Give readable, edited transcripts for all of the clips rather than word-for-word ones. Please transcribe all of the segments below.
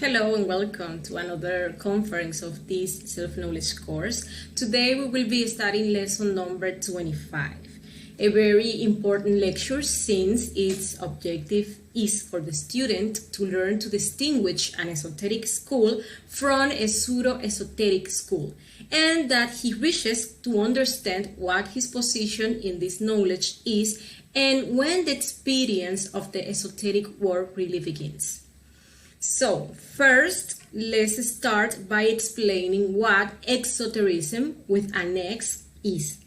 Hello and welcome to another conference of this self-knowledge course. Today we will be studying lesson number 25, a very important lecture since its objective is for the student to learn to distinguish an esoteric school from a pseudo-esoteric school, and that he wishes to understand what his position in this knowledge is and when the experience of the esoteric world really begins. So, first, let's start by explaining what exoterism with an X is.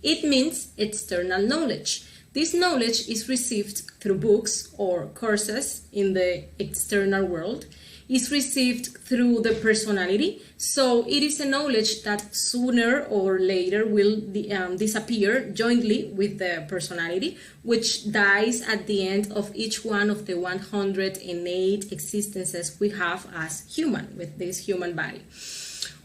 It means external knowledge. This knowledge is received through books or courses in the external world. It's received through the personality, so it is a knowledge that sooner or later will disappear jointly with the personality, which dies at the end of each one of the 108 existences we have as human, with this human body.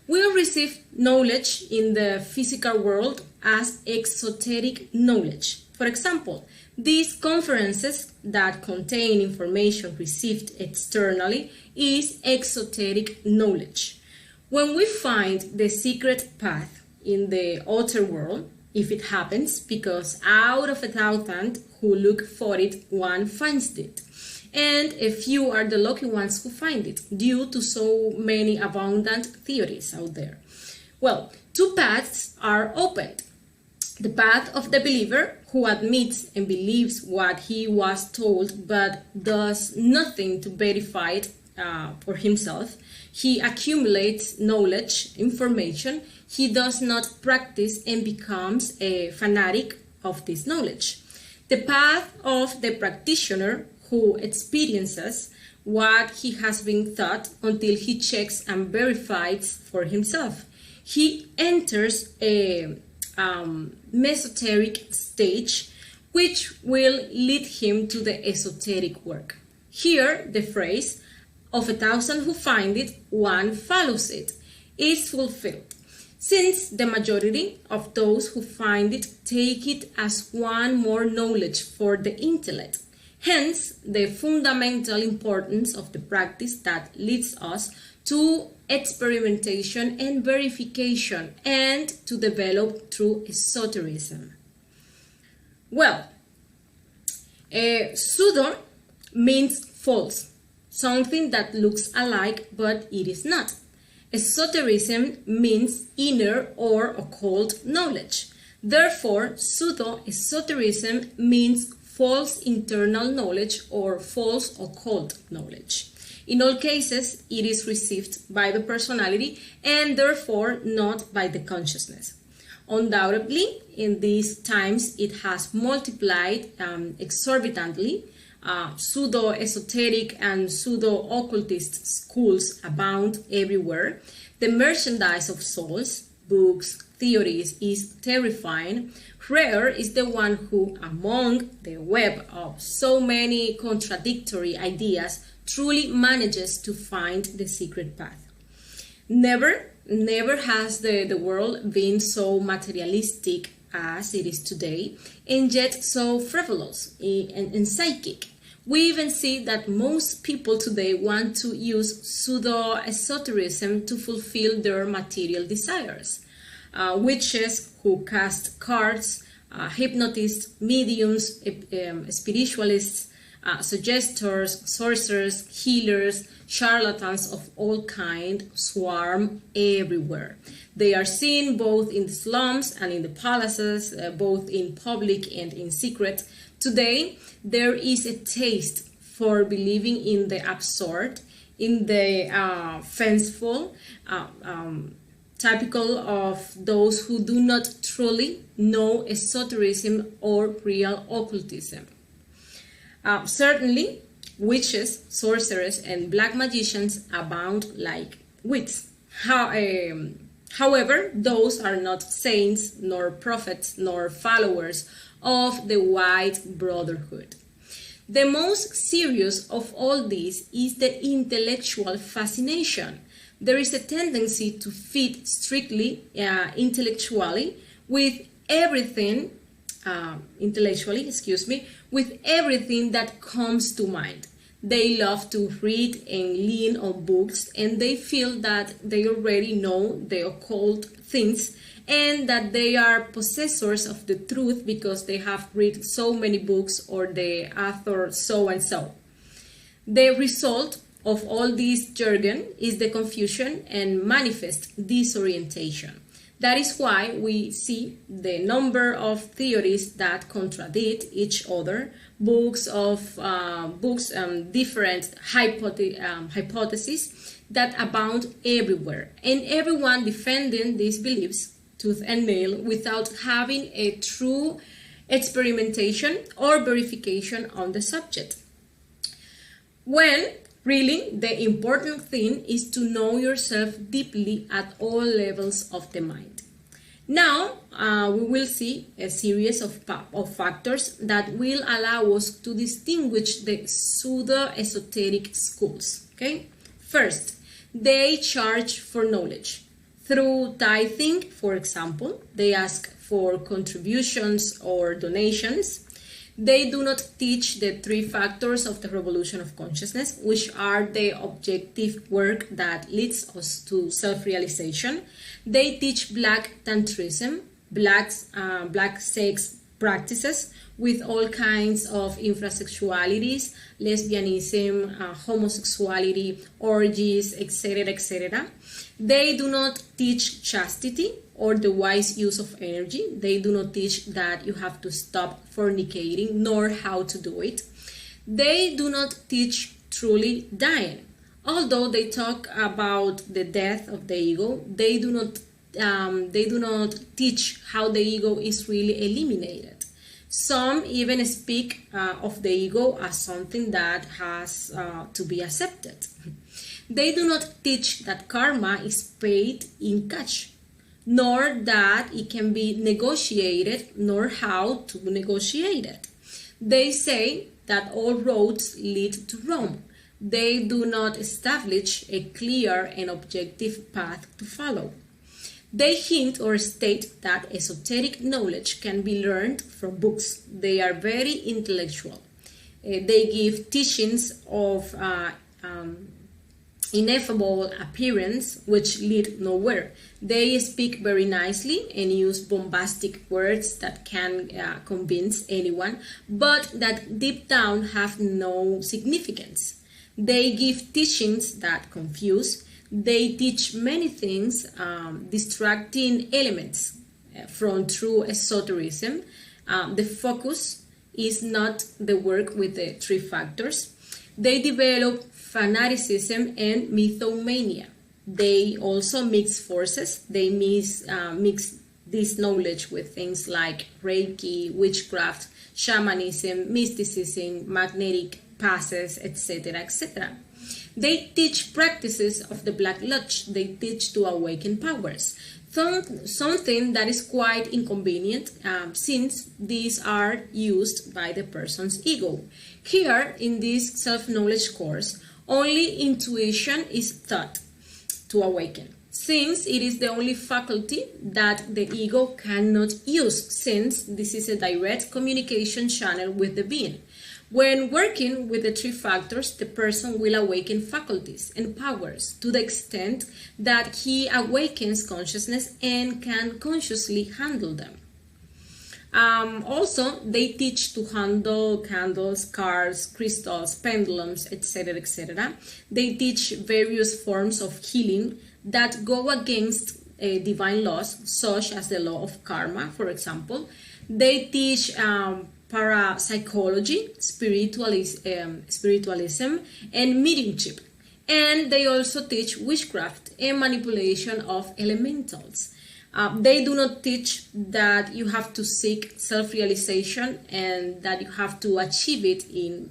We'll receive knowledge in the physical world as exoteric knowledge. For example, these conferences that contain information received externally is exoteric knowledge. When we find the secret path in the outer world, if it happens, because out of 1,000 who look for it, one finds it. And a few are the lucky ones who find it, due to so many abundant theories out there. Well, two paths are opened. The path of the believer, who admits and believes what he was told but does nothing to verify it for himself. He accumulates knowledge, information. He does not practice and becomes a fanatic of this knowledge. The path of the practitioner, who experiences what he has been taught until he checks and verifies for himself. He enters a mesoteric stage, which will lead him to the esoteric work. Here, the phrase, of 1,000 who find it, one follows it, is fulfilled, since the majority of those who find it take it as one more knowledge for the intellect. Hence, the fundamental importance of the practice that leads us to experimentation and verification and to develop through esoterism. Well, pseudo means false, something that looks alike but it is not. Esoterism means inner or occult knowledge. Therefore, pseudo-esotericism means false internal knowledge or false occult knowledge. In all cases, it is received by the personality and therefore not by the consciousness. Undoubtedly, in these times, it has multiplied exorbitantly. Pseudo-esoteric and pseudo-occultist schools abound everywhere. The merchandise of souls, books, theories is terrifying. Rare is the one who, among the web of so many contradictory ideas, truly manages to find the secret path. Never has the world been so materialistic as it is today, and yet so frivolous and psychic. We even see that most people today want to use pseudo-esoterism to fulfill their material desires. Witches who cast cards, hypnotists, mediums, spiritualists, suggestors, sorcerers, healers, charlatans of all kinds swarm everywhere. They are seen both in the slums and in the palaces, both in public and in secret. Today, there is a taste for believing in the absurd, in the fanciful, typical of those who do not truly know esotericism or real occultism. Certainly, witches, sorcerers, and black magicians abound like weeds. However, those are not saints, nor prophets, nor followers of the White Brotherhood. The most serious of all this is the intellectual fascination. There is a tendency to fit strictly intellectually with everything with everything that comes to mind. They love to read and lean on books, and they feel that they already know the occult things and that they are possessors of the truth because they have read so many books or the author so and so. The result of all this jargon is the confusion and manifest disorientation. That is why we see the number of theories that contradict each other, different hypotheses that abound everywhere, and everyone defending these beliefs tooth and nail without having a true experimentation or verification on the subject. When really the important thing is to know yourself deeply at all levels of the mind. Now we will see a series of factors that will allow us to distinguish the pseudo-esoteric schools. Okay? First, they charge for knowledge. Through tithing, for example, they ask for contributions or donations. They do not teach the 3 factors of the revolution of consciousness, which are the objective work that leads us to self-realization. They teach black tantrism, black sex practices with all kinds of infrasexualities, lesbianism, homosexuality, orgies, etc., etc. They do not teach chastity or the wise use of energy. They do not teach that you have to stop fornicating, nor how to do it. They do not teach truly dying. Although they talk about the death of the ego, they do not teach how the ego is really eliminated. Some even speak of the ego as something that has to be accepted. They do not teach that karma is paid in cash, nor that it can be negotiated, nor how to negotiate it. They say that all roads lead to Rome. They do not establish a clear and objective path to follow. They hint or state that esoteric knowledge can be learned from books. They are very intellectual. They give teachings of ineffable appearance which lead nowhere. They speak very nicely and use bombastic words that can convince anyone, but that deep down have no significance. They give teachings that confuse. They teach many things, distracting elements from true esoterism. The focus is not the work with the 3 factors. They develop fanaticism and mythomania. They also mix forces. They mix this knowledge with things like Reiki, witchcraft, shamanism, mysticism, magnetic passes, etc., etc. They teach practices of the Black Lodge. They teach to awaken powers. Something that is quite inconvenient since these are used by the person's ego. Here, in this self-knowledge course, only intuition is taught to awaken, since it is the only faculty that the ego cannot use, since this is a direct communication channel with the being. When working with the 3 factors, the person will awaken faculties and powers to the extent that he awakens consciousness and can consciously handle them. Also, they teach to handle candles, cards, crystals, pendulums, etc., etc. They teach various forms of healing that go against divine laws, such as the law of karma, for example. They teach parapsychology, spiritualism, and mediumship. And they also teach witchcraft and manipulation of elementals. They do not teach that you have to seek self-realization and that you have to achieve it in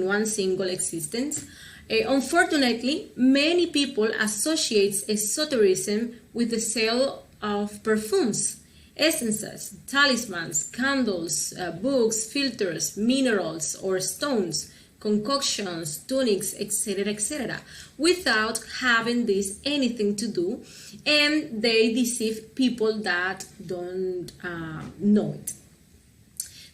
one single existence. Unfortunately, many people associate esoterism with the sale of perfumes, essences, talismans, candles, books, filters, minerals or stones, concoctions, tunics, etc., etc., without having this anything to do, and they deceive people that don't know it.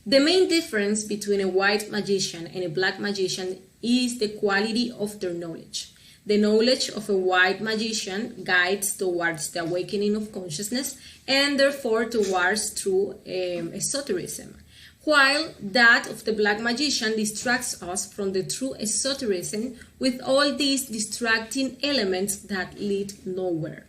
The main difference between a white magician and a black magician is the quality of their knowledge. The knowledge of a white magician guides towards the awakening of consciousness and therefore towards true esoterism, while that of the black magician distracts us from the true esoterism with all these distracting elements that lead nowhere.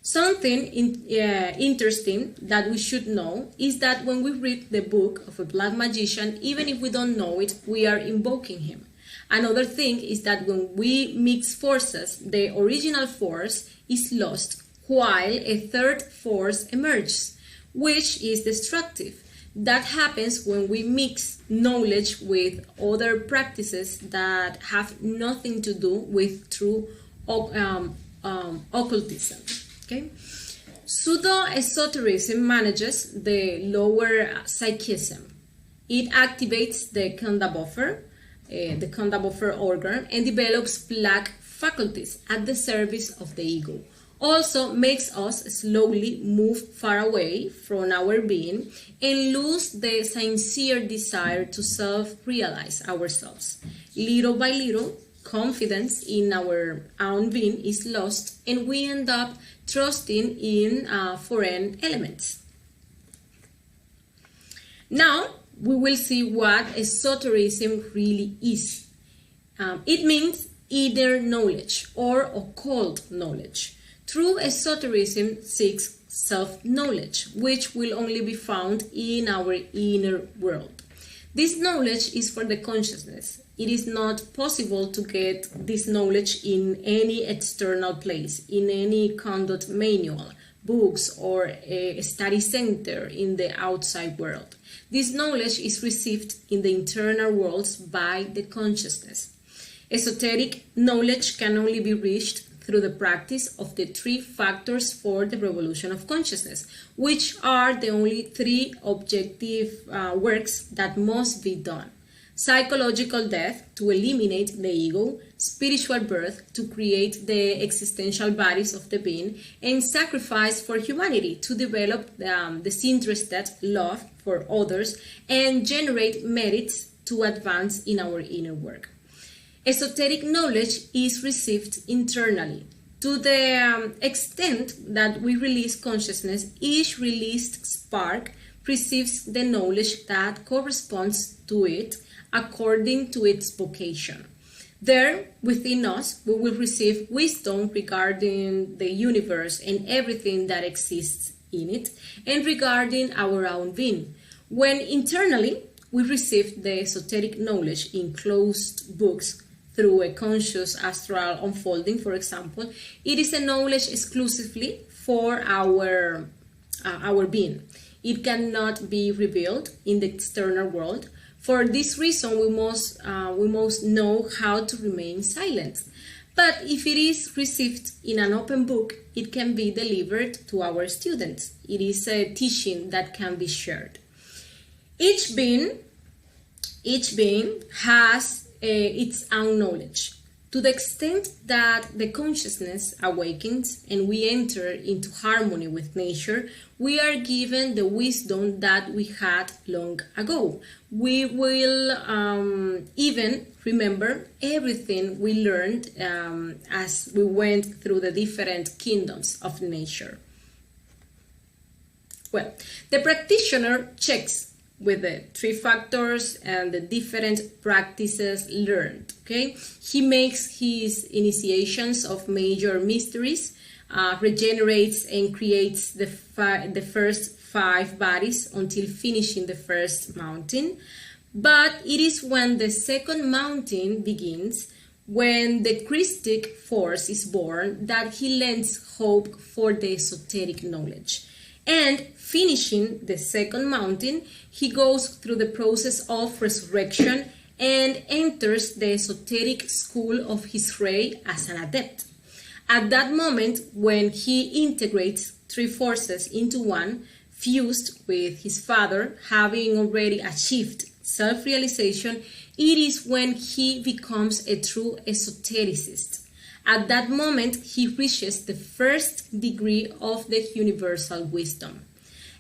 Something interesting that we should know is that when we read the book of a black magician, even if we don't know it, we are invoking him. Another thing is that when we mix forces, the original force is lost, while a third force emerges, which is destructive. That happens when we mix knowledge with other practices that have nothing to do with true occultism. Okay? Pseudo-esoterism manages the lower psychism. It activates the Kunda buffer organ, and develops black faculties at the service of the ego. Also makes us slowly move far away from our being and lose the sincere desire to self-realize ourselves. Little by little, confidence in our own being is lost, and we end up trusting in foreign elements. Now, we will see what esotericism really is. It means inner knowledge or occult knowledge. True esotericism seeks self-knowledge, which will only be found in our inner world. This knowledge is for the consciousness. It is not possible to get this knowledge in any external place, in any conduct manual, books, or a study center in the outside world. This knowledge is received in the internal worlds by the consciousness. Esoteric knowledge can only be reached through the practice of the three factors for the revolution of consciousness, which are the only three objective works that must be done. Psychological death to eliminate the ego, spiritual birth to create the existential bodies of the being, and sacrifice for humanity to develop disinterested love for others and generate merits to advance in our inner work. Esoteric knowledge is received internally. To the extent that we release consciousness, each released spark receives the knowledge that corresponds to it according to its vocation. There, within us, we will receive wisdom regarding the universe and everything that exists in it, and regarding our own being. When internally, we receive the esoteric knowledge in closed books through a conscious astral unfolding, for example, it is a knowledge exclusively for our being. It cannot be revealed in the external world. For this reason, we must know how to remain silent. But if it is received in an open book, it can be delivered to our students. It is a teaching that can be shared. Each being has its own knowledge. To the extent that the consciousness awakens and we enter into harmony with nature, we are given the wisdom that we had long ago. We will even remember everything we learned as we went through the different kingdoms of nature. Well, the practitioner checks with the three factors and the different practices learned. Okay, he makes his initiations of major mysteries, regenerates and creates the first 5 bodies until finishing the first mountain. But it is when the second mountain begins, when the Christic force is born, that he lends hope for the esoteric knowledge. And finishing the second mountain, he goes through the process of resurrection and enters the esoteric school of his ray as an adept. At that moment, when he integrates 3 forces into one, fused with his father, having already achieved self-realization, it is when he becomes a true esotericist. At that moment, he reaches the first degree of the universal wisdom.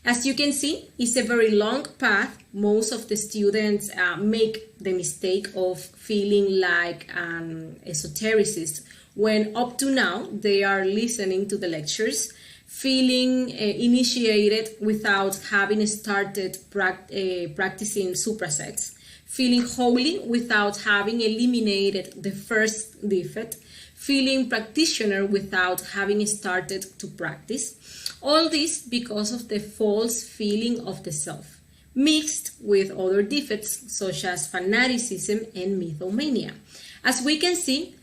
As you can see, it's a very long path. Most of the students make the mistake of feeling like an esotericist when up to now they are listening to the lectures, feeling initiated without having started practicing suprasets, feeling holy without having eliminated the first defect, feeling practitioner without having started to practice. All this because of the false feeling of the self, mixed with other defects such as fanaticism and mythomania. As we can see,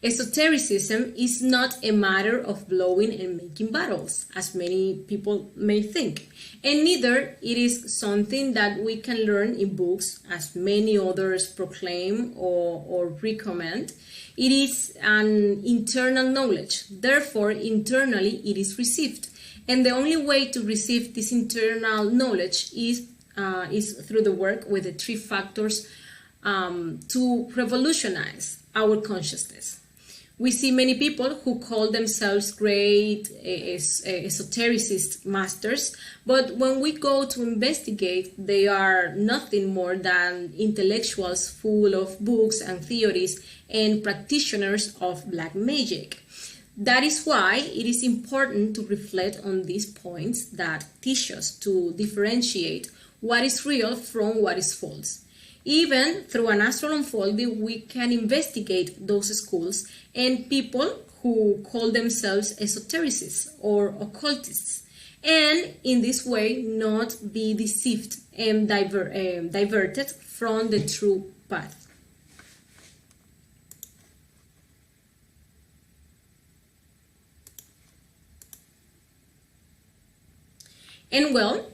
esotericism is not a matter of blowing and making battles, as many people may think, and neither it is something that we can learn in books, as many others proclaim or recommend. It is an internal knowledge, therefore internally it is received, and the only way to receive this internal knowledge is through the work with the three factors to revolutionize our consciousness. We see many people who call themselves great esotericist masters, but when we go to investigate, they are nothing more than intellectuals full of books and theories and practitioners of black magic. That is why it is important to reflect on these points that teach us to differentiate what is real from what is false. Even through an astral unfolding, we can investigate those schools and people who call themselves esotericists or occultists, and in this way not be deceived and diverted from the true path. And well,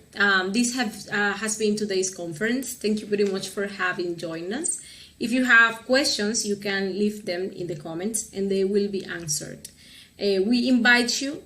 this has been today's conference. Thank you very much for having joined us. If you have questions, you can leave them in the comments and they will be answered. We invite you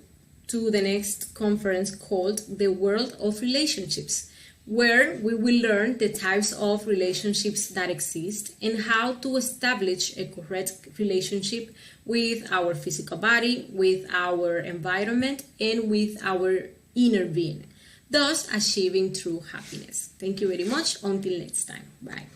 to the next conference called The World of Relationships, where we will learn the types of relationships that exist and how to establish a correct relationship with our physical body, with our environment, and with our inner being, thus achieving true happiness. Thank you very much. Until next time. Bye.